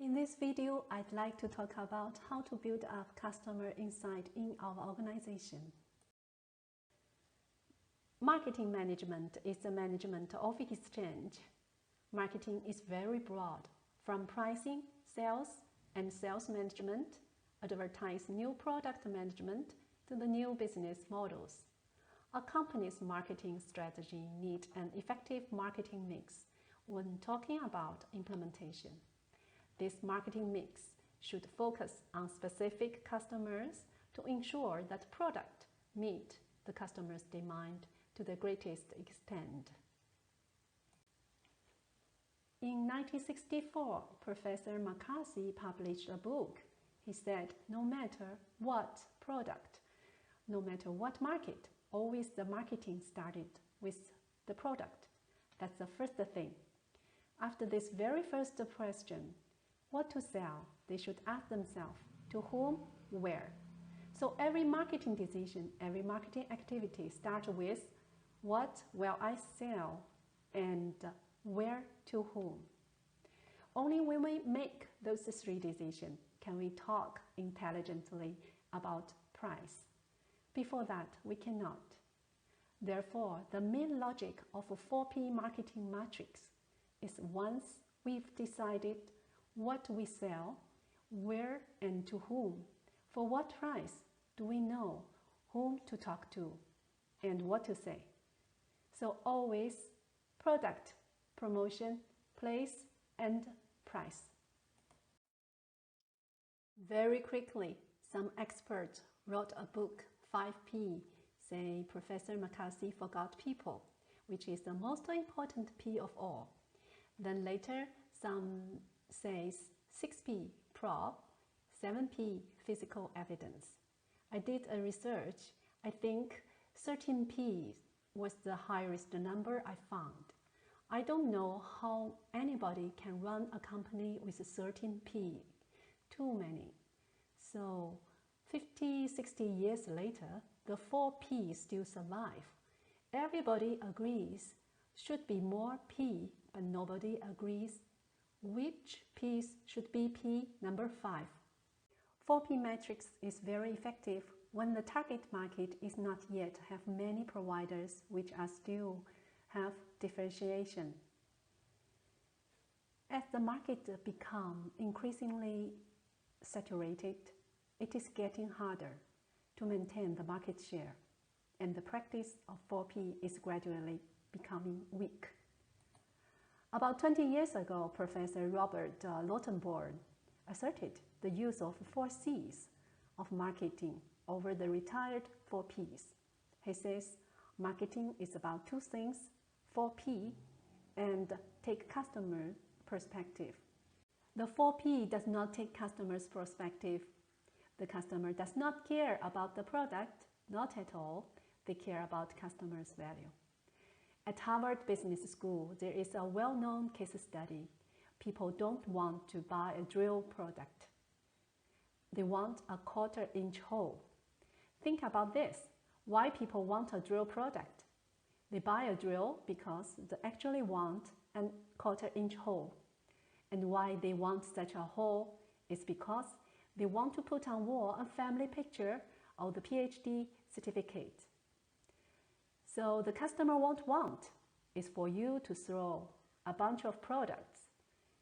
In this video, I'd like to talk about how to build up customer insight in our organization. Marketing management is the management of exchange. Marketing is very broad, from pricing, sales, and sales management, advertise new product management, to the new business models. A company's marketing strategy needs an effective marketing mix when talking about implementation. This marketing mix should focus on specific customers to ensure that product meet the customer's demand to the greatest extent. In 1964, Professor McCarthy published a book. He said, no matter what product, no matter what market, always the marketing started with the product. That's the first thing. After this very first question, what to sell, they should ask themselves, to whom, where. So every marketing decision, every marketing activity starts with what will I sell and where to whom. Only when we make those three decisions can we talk intelligently about price. Before that, we cannot. Therefore, the main logic of a 4P marketing matrix is once we've decided what we sell, where and to whom, for what price, do we know whom to talk to and what to say. So always product, promotion, place, and price. Very quickly, some experts wrote a book, 5P, say Professor McCarthy forgot people, which is the most important P of all. Then later, some says 6P, prop, 7P, physical evidence. I did a research. I think 13P was the highest number I found. I don't know how anybody can run a company with 13P. Too many. So 50, 60 years later, the 4P still survive. Everybody agrees should be more P, but nobody agrees which P's should be P number 5. 4P matrix is very effective when the target market is not yet have many providers which are still have differentiation. As the market become increasingly saturated, it is getting harder to maintain the market share, and the practice of 4P is gradually becoming weak. About 20 years ago, Professor Robert Lautenborn asserted the use of 4 C's of marketing over the retired 4 P's. He says marketing is about 2 things, 4P and take customer perspective. The 4P does not take customer's perspective. The customer does not care about the product, not at all. They care about customer's value. At Harvard Business School, there is a well-known case study. People don't want to buy a drill product. They want a 1/4-inch hole. Think about this. Why people want a drill product? They buy a drill because they actually want a 1/4-inch hole. And why they want such a hole is because they want to put on wall a family picture or the PhD certificate. So the customer won't want is for you to throw a bunch of products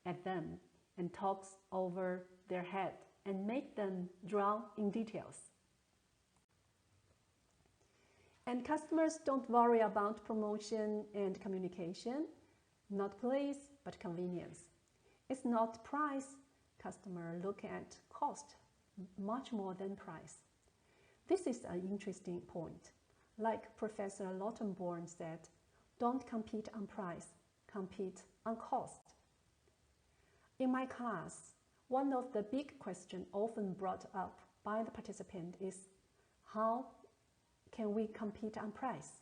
at them and talk over their head and make them drown in details. And customers don't worry about promotion and communication, not place, but convenience. It's not price. Customers look at cost much more than price. This is an interesting point. Like Professor Lautenborn said, don't compete on price, compete on cost. In my class, one of the big questions often brought up by the participant is, how can we compete on price?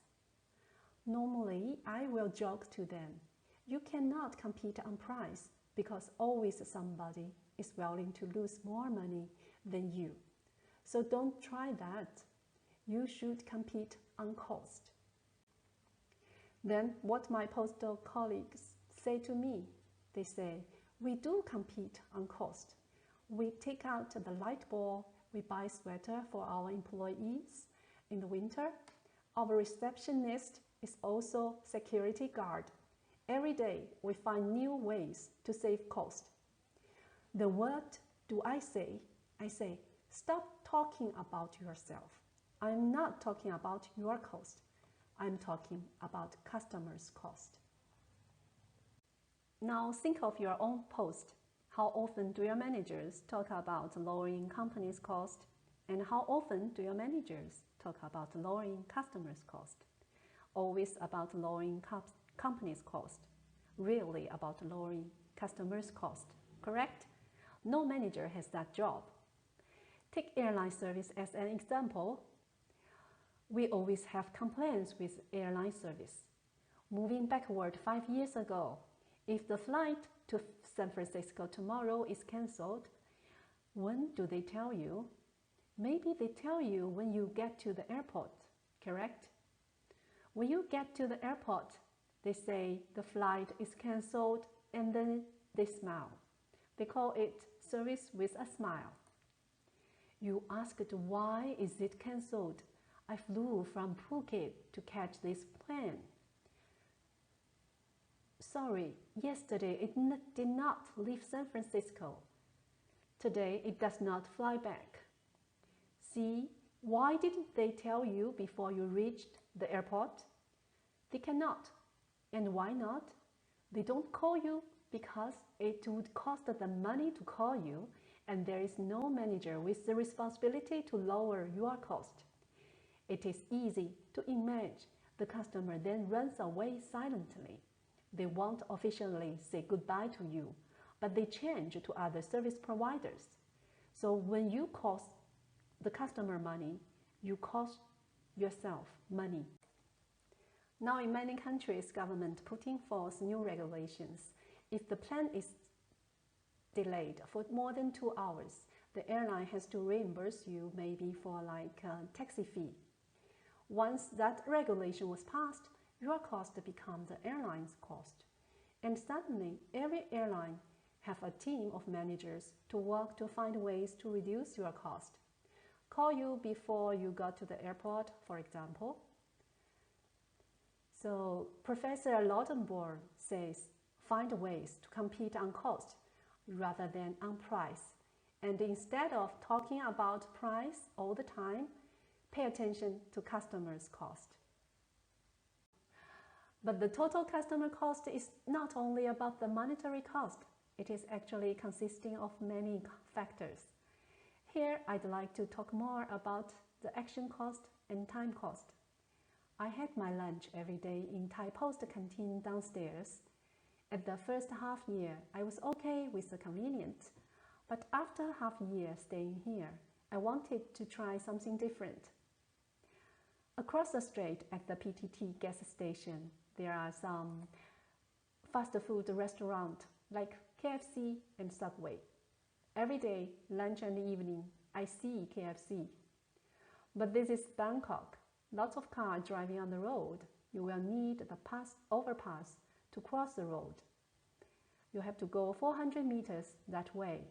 Normally, I will joke to them, you cannot compete on price because always somebody is willing to lose more money than you. So don't try that. You should compete on cost. Then what my postdoc colleagues say to me, they say, We do compete on cost. We take out the light bulb, we buy sweater for our employees in the winter. Our receptionist is also security guard. Every day we find new ways to save cost. Then what do I say? I say, stop talking about yourself. I'm not talking about your cost. I'm talking about customers' cost. Now think of your own post. How often do your managers talk about lowering companies' cost? And how often do your managers talk about lowering customers' cost? Always about lowering companies' cost. Rarely about lowering customers' cost, correct? No manager has that job. Take airline service as an example. We always have complaints with airline service. Moving backward 5 years ago, if the flight to San Francisco tomorrow is cancelled, when do they tell you? Maybe they tell you when you get to the airport, correct? When you get to the airport, they say the flight is cancelled, and then they smile. They call it service with a smile. You asked, why is it cancelled? I flew from Phuket to catch this plane. Sorry, yesterday it did not leave San Francisco. Today it does not fly back. See, why didn't they tell you before you reached the airport? They cannot. And why not? They don't call you because it would cost them money to call you, and there is no manager with the responsibility to lower your cost. It is easy to imagine the customer then runs away silently. They won't officially say goodbye to you, but they change to other service providers. So when you cost the customer money, you cost yourself money. Now in many countries, government putting forth new regulations. If the plane is delayed for more than 2 hours, the airline has to reimburse you maybe for like a taxi fee. Once that regulation was passed, your cost becomes the airline's cost. And suddenly, every airline have a team of managers to work to find ways to reduce your cost. Call you before you got to the airport, for example. So Professor Lautenborg says, find ways to compete on cost rather than on price. And instead of talking about price all the time, pay attention to customers' cost. But the total customer cost is not only about the monetary cost. It is actually consisting of many factors. Here, I'd like to talk more about the action cost and time cost. I had my lunch every day in Thai Post canteen downstairs. At the first half year, I was okay with the convenience. But after half a year staying here, I wanted to try something different. Across the street at the PTT gas station, there are some fast food restaurants like KFC and Subway. Every day, lunch and evening, I see KFC. But this is Bangkok. Lots of cars driving on the road. You will need the overpass to cross the road. You have to go 400 meters that way,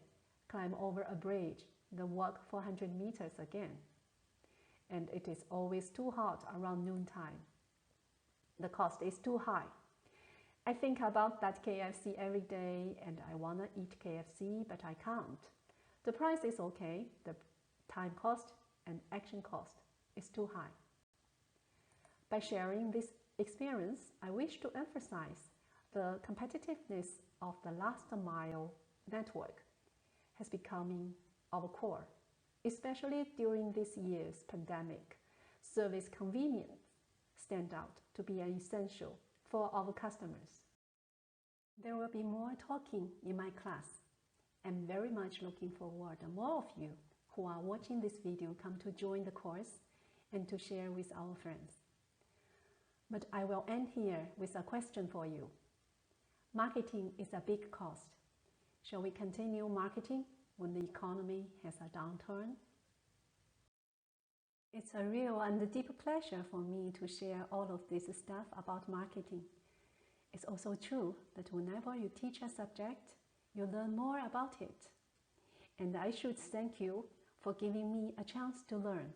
climb over a bridge, then walk 400 meters again. And it is always too hot around noontime. The cost is too high. I think about that KFC every day and I want to eat KFC, but I can't. The price is okay, the time cost and action cost is too high. By sharing this experience, I wish to emphasize the competitiveness of the last mile network has become our core. Especially during this year's pandemic, service convenience stand out to be an essential for our customers. There will be more talking in my class. I'm very much looking forward to more of you who are watching this video come to join the course and to share with our friends. But I will end here with a question for you. Marketing is a big cost. Shall we continue marketing when the economy has a downturn? It's a real and deep pleasure for me to share all of this stuff about marketing. It's also true that whenever you teach a subject, you learn more about it. And I should thank you for giving me a chance to learn.